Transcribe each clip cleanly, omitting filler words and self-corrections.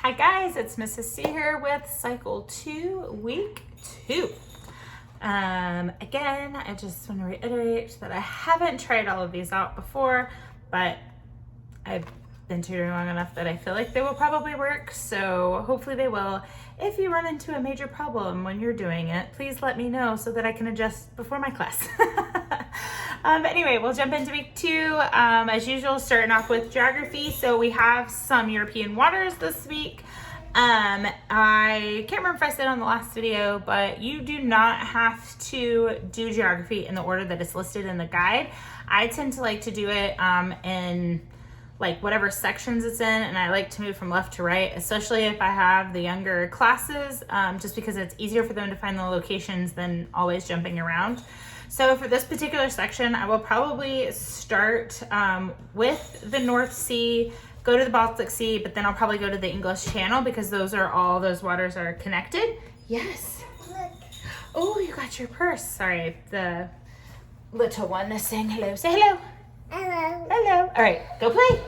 Hi guys, it's Mrs. C here with Cycle 2, Week 2. Again, I just want to reiterate that I haven't tried all of these out before, but I've been tutoring long enough that I feel like they will probably work, so hopefully they will. If you run into a major problem when you're doing it, please let me know so that I can adjust before my class. Anyway, we'll jump into week 2. As usual, starting off with geography. So we have some European waters this week. I can't remember if I said on the last video, but you do not have to do geography in the order that is listed in the guide. I tend to like to do it in like whatever sections it's in, and I like to move from left to right, especially if I have the younger classes, just because it's easier for them to find the locations than always jumping around. So for this particular section, I will probably start with the North Sea, go to the Baltic Sea, but then I'll probably go to the English Channel because those waters are connected. Yes. Look. Oh, you got your purse. Sorry, the little one is saying hello. Say hello. Hello. Hello. All right, go play.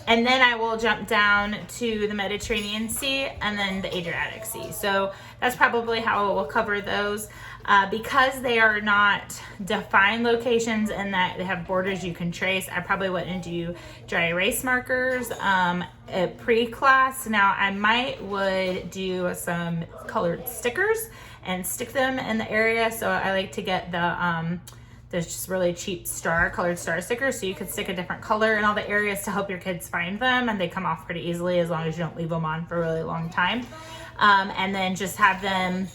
And then I will jump down to the Mediterranean Sea and then the Adriatic Sea. So that's probably how we'll cover those. Because they are not defined locations and that they have borders you can trace, I probably wouldn't do dry erase markers pre-class. Now I would do some colored stickers and stick them in the area. So I like to get there's just really cheap colored star stickers, so you could stick a different color in all the areas to help your kids find them, and they come off pretty easily as long as you don't leave them on for a really long time. And then just have them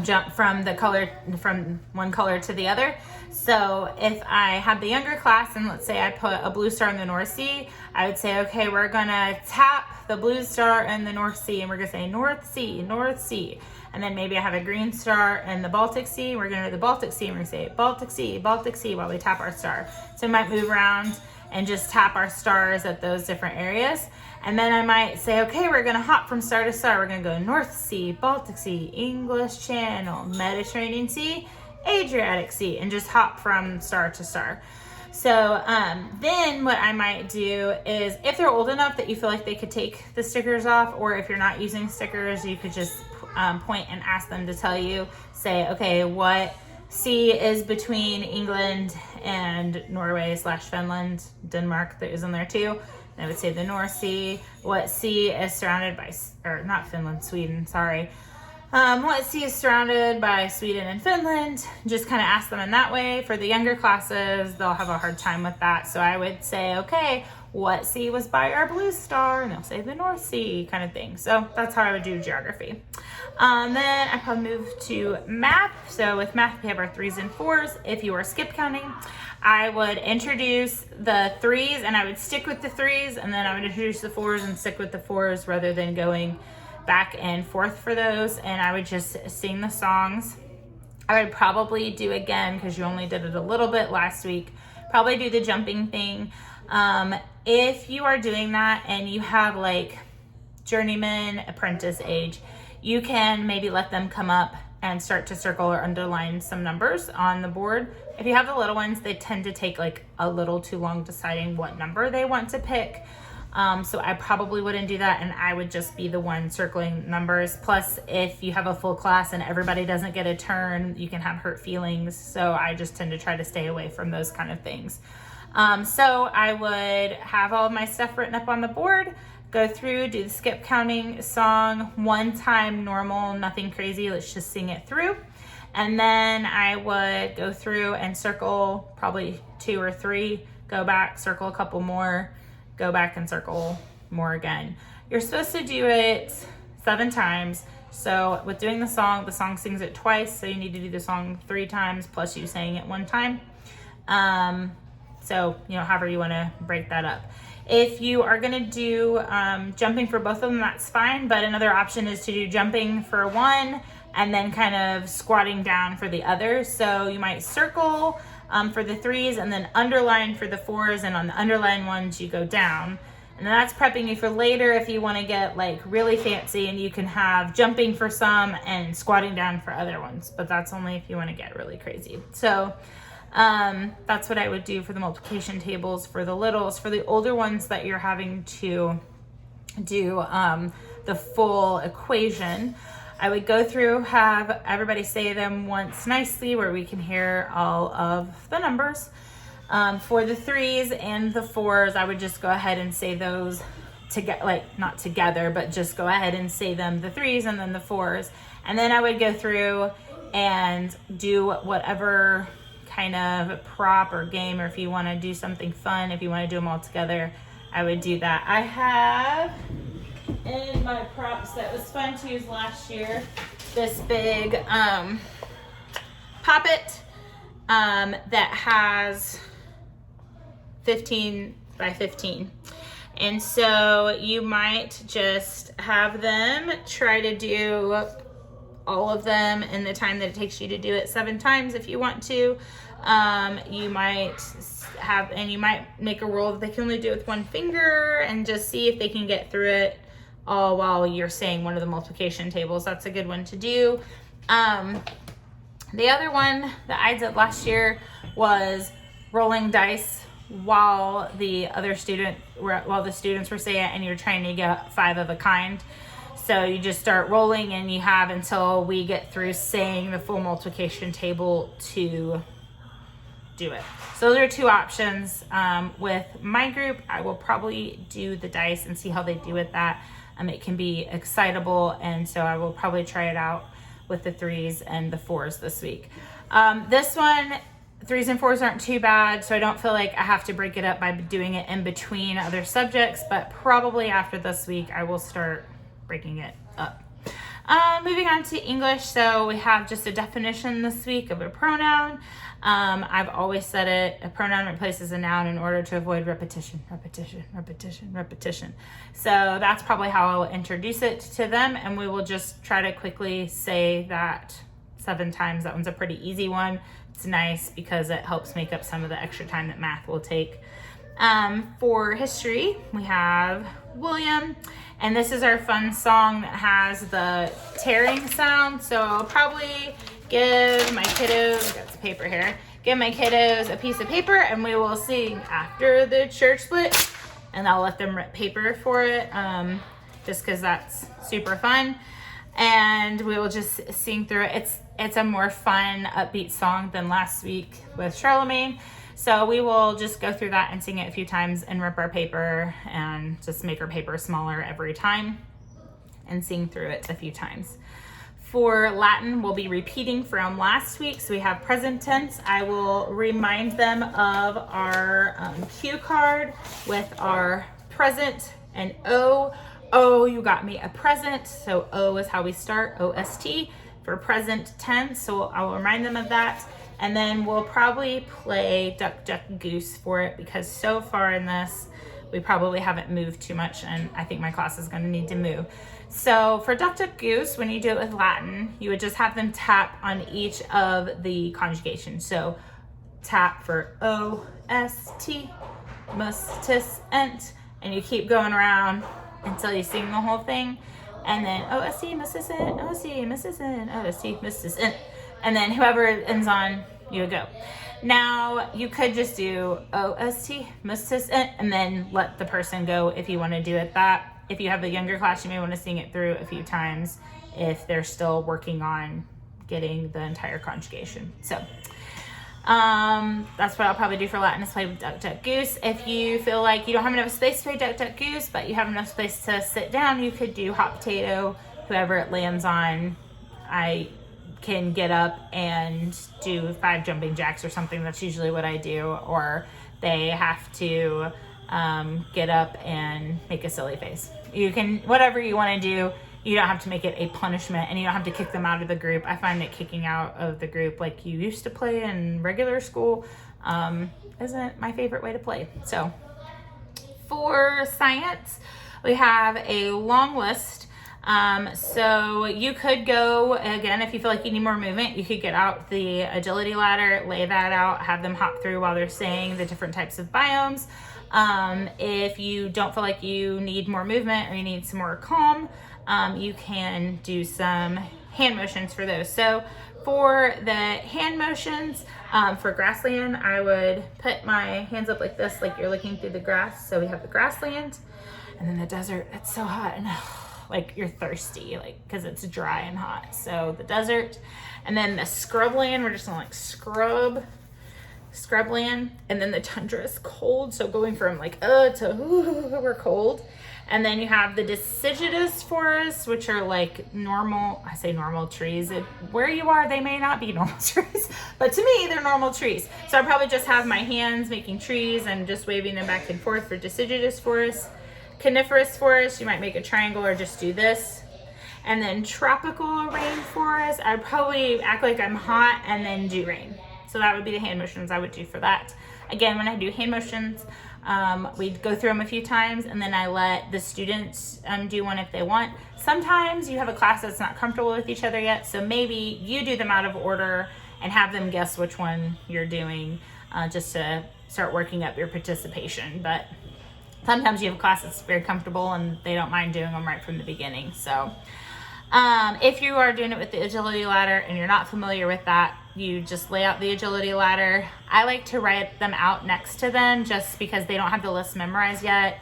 jump from one color to the other. So if I have the younger class and let's say I put a blue star in the North Sea, I would say, okay, we're gonna tap the blue star in the North Sea and we're gonna say North Sea, North Sea. And then maybe I have a green star in the Baltic Sea. We're gonna do the Baltic Sea and we're gonna say Baltic Sea while we tap our star. So we might move around and just tap our stars at those different areas. And then I might say, okay, we're gonna hop from star to star. We're gonna go North Sea, Baltic Sea, English Channel, Mediterranean Sea, Adriatic Sea, and just hop from star to star. So then what I might do is, if they're old enough that you feel like they could take the stickers off, or if you're not using stickers, you could just point and ask them to tell you, say, okay, what sea is between England and Norway/Finland, Denmark that is in there too. And I would say the North Sea. What sea is surrounded by, or not Finland, Sweden, sorry. What sea is surrounded by Sweden and Finland? Just kind of ask them in that way. For the younger classes, they'll have a hard time with that. So I would say, okay, what sea was by our blue star? And they'll say the North Sea, kind of thing. So that's how I would do geography. Then I probably move to math. So with math, we have our 3s and 4s. If you are skip counting, I would introduce the 3s and I would stick with the 3s, and then I would introduce the 4s and stick with the 4s rather than going back and forth for those. And I would just sing the songs. I would probably do, again, because you only did it a little bit last week, probably do the jumping thing. If you are doing that and you have like journeyman, apprentice age, you can maybe let them come up and start to circle or underline some numbers on the board. If you have the little ones, they tend to take like a little too long deciding what number they want to pick. So I probably wouldn't do that, and I would just be the one circling numbers. Plus, if you have a full class and everybody doesn't get a turn, you can have hurt feelings. So I just tend to try to stay away from those kind of things. So I would have all of my stuff written up on the board, go through, do the skip counting song, one time normal, nothing crazy, let's just sing it through. And then I would go through and circle probably 2 or 3, go back, circle a couple more, go back and circle more again. You're supposed to do it 7 times. So with doing the song sings it twice, so you need to do the song 3 times plus you saying it 1 time. So, however you want to break that up. If you are going to do jumping for both of them, that's fine. But another option is to do jumping for one and then kind of squatting down for the other. So you might circle for the 3s and then underline for the 4s. And on the underline ones, you go down. And then that's prepping you for later if you want to get like really fancy, and you can have jumping for some and squatting down for other ones. But that's only if you want to get really crazy. So that's what I would do for the multiplication tables for the littles. For the older ones that you're having to do the full equation, I would go through, have everybody say them once nicely where we can hear all of the numbers. For the 3s and the 4s, I would just go ahead and say those together, like not together, but just go ahead and say them, the 3s and then the 4s. And then I would go through and do whatever kind of prop or game, or if you want to do something fun, if you want to do them all together, I would do that. I have in my props that was fun to use last year, this big poppet that has 15 by 15. And so you might just have them try to do all of them in the time that it takes you to do it 7 times if you want to. You might have, and you might make a rule that they can only do it with 1 finger and just see if they can get through it all while you're saying one of the multiplication tables. That's a good one to do. The other one that I did last year was rolling dice while the students were saying it, and you're trying to get 5 of a kind. So you just start rolling and you have until we get through saying the full multiplication table to do it. So those are 2 options. With my group, I will probably do the dice and see how they do with that. It can be excitable, and so I will probably try it out with the 3s and the 4s this week. This one, 3s and 4s aren't too bad, so I don't feel like I have to break it up by doing it in between other subjects, but probably after this week I will start breaking it up. Moving on to English, so we have just a definition this week of a pronoun. I've always said it, a pronoun replaces a noun in order to avoid repetition. So that's probably how I'll introduce it to them, and we will just try to quickly say that 7 times. That one's a pretty easy one. It's nice because it helps make up some of the extra time that math will take. For history, we have William, and this is our fun song that has the tearing sound. So I'll probably give my kiddos, got some paper here, give my kiddos a piece of paper, and we will sing After the Church Split, and I'll let them rip paper for it, just because that's super fun. And we will just sing through it. It's a more fun, upbeat song than last week with Charlemagne. So we will just go through that and sing it a few times and rip our paper and just make our paper smaller every time and sing through it a few times. For Latin, we'll be repeating from last week. So we have present tense. I will remind them of our cue card with our present and O. Oh, you got me a present. So O is how we start, O-S-T, for present tense. So I will remind them of that. And then we'll probably play Duck, Duck, Goose for it, because so far in this, we probably haven't moved too much, and I think my class is going to need to move. So for Duck, Duck, Goose, when you do it with Latin, you would just have them tap on each of the conjugations. So tap for O-S-T, must, tis, ent, and you keep going around until you sing the whole thing. And then O-S-T, must, tis, ent, O-S-T, must, tis, ent, O-S-T, must, tis, ent. And then whoever ends on, you would go. Now, you could just do O-S-T, must, tis, ent, and then let the person go if you want to do it that. If you have a younger class, you may want to sing it through a few times if they're still working on getting the entire conjugation. So that's what I'll probably do for Latin, is play with Duck, Duck, Goose. If you feel like you don't have enough space to play Duck, Duck, Goose, but you have enough space to sit down, you could do Hot Potato. Whoever it lands on, I can get up and do 5 jumping jacks or something. That's usually what I do. Or they have to get up and make a silly face. You can, whatever you want to do. You don't have to make it a punishment, and you don't have to kick them out of the group. I find that kicking out of the group like you used to play in regular school isn't my favorite way to play. So for science, we have a long list. So you could go, again, if you feel like you need more movement, you could get out the agility ladder, lay that out, have them hop through while they're saying the different types of biomes. If you don't feel like you need more movement or you need some more calm, you can do some hand motions for those. So for the hand motions, for grassland, I would put my hands up like this, like you're looking through the grass. So we have the grassland. And then the desert, it's so hot and like you're thirsty, like, because it's dry and hot. So the desert, and then the scrubland, we're just gonna like scrubland, and then the tundra is cold. So going from like to we're cold. And then you have the deciduous forests, which are like normal, I say normal trees. Where you are, they may not be normal trees, but to me, they're normal trees. So I probably just have my hands making trees and just waving them back and forth for deciduous forests. Coniferous forest, you might make a triangle or just do this. And then tropical rainforest, I'd probably act like I'm hot and then do rain. So that would be the hand motions I would do for that. Again, when I do hand motions, we'd go through them a few times, and then I let the students do one if they want. Sometimes you have a class that's not comfortable with each other yet, so maybe you do them out of order and have them guess which one you're doing, just to start working up your participation. But sometimes you have a class that's very comfortable and they don't mind doing them right from the beginning. So if you are doing it with the agility ladder and you're not familiar with that, you just lay out the agility ladder. I like to write them out next to them just because they don't have the list memorized yet,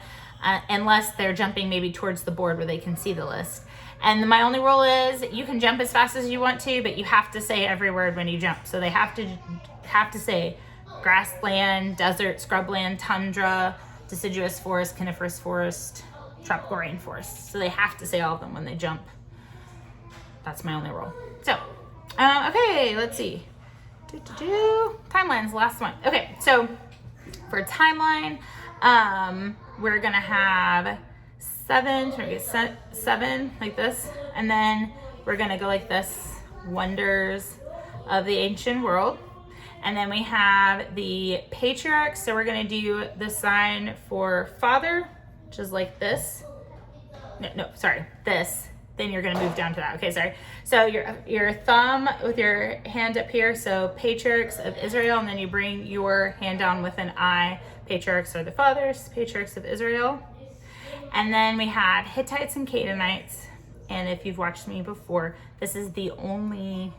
unless they're jumping maybe towards the board where they can see the list. And my only rule is you can jump as fast as you want to, but you have to say every word when you jump. So they have to say grassland, desert, scrubland, tundra, deciduous forest, coniferous forest, tropical rainforest. So they have to say all of them when they jump. That's my only rule. So, okay, let's see. Timeline's the last one. Okay, so for timeline, we're gonna have 7, try to get 7 like this, and then we're gonna go like this, wonders of the ancient world. And then we have the patriarchs, so we're gonna do the sign for father, which is like this. This. Then you're gonna move down to that. Okay, sorry. So your thumb with your hand up here, so patriarchs of Israel, and then you bring your hand down with an I. Patriarchs are the fathers, patriarchs of Israel. And then we have Hittites and Canaanites. And if you've watched me before, this is the only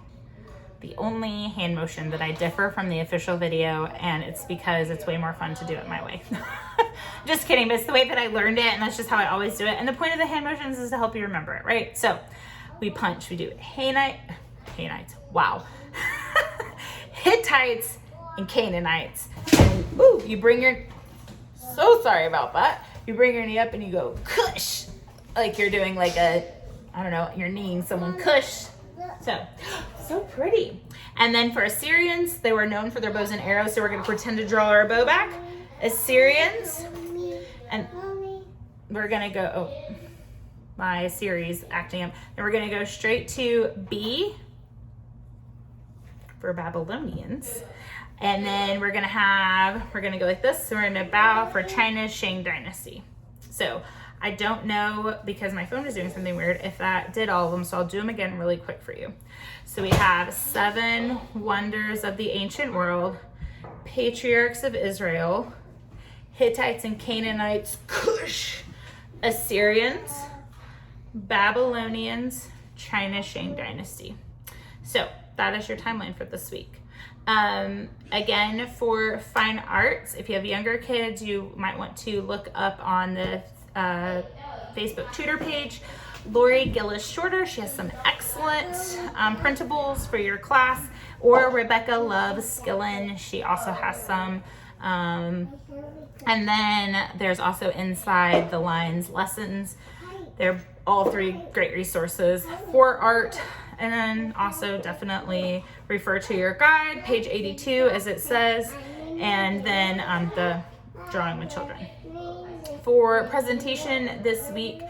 hand motion that I differ from the official video, and it's because it's way more fun to do it my way. Just kidding, but it's the way that I learned it, and that's just how I always do it. And the point of the hand motions is to help you remember it, right? So we punch, we do Canaanites, wow. Hittites and Canaanites. And, ooh, you bring your, so sorry about that. You bring your knee up and you go, kush. Like you're doing like a, I don't know, you're kneeing someone, kush. So pretty. And then for Assyrians, they were known for their bows and arrows, so we're gonna pretend to draw our bow back. Assyrians, and we're gonna go, my series acting up, and we're gonna go straight to B for Babylonians. And then we're gonna go like this, so we're gonna bow for China's Shang Dynasty. So I don't know, because my phone is doing something weird, if that did all of them, so I'll do them again really quick for you. So we have 7 wonders of the ancient world, patriarchs of Israel, Hittites and Canaanites, Cush, Assyrians, Babylonians, China Shang Dynasty. So that is your timeline for this week. Again, for fine arts, if you have younger kids, you might want to look up on the Facebook tutor page, Lori Gillis Shorter. She has some excellent printables for your class, or Rebecca Love Skillin. She also has some. And then there's also Inside the Lines lessons. They're all 3 great resources for art. And then also definitely refer to your guide, page 82, as it says, and then the drawing with children. For presentation this week,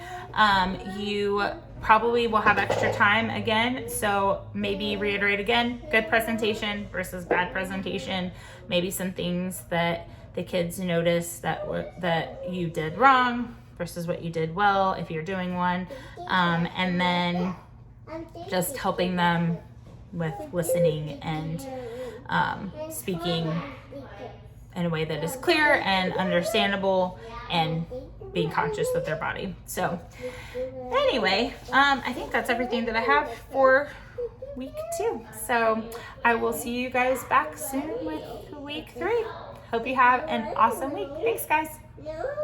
you probably will have extra time again, so maybe reiterate again, good presentation versus bad presentation, maybe some things that the kids notice that you did wrong versus what you did well if you're doing one, and then just helping them with listening and speaking in a way that is clear and understandable and being conscious of their body. So anyway, I think that's everything that I have for week 2. So I will see you guys back soon with week 3. Hope you have an awesome week. Thanks, guys.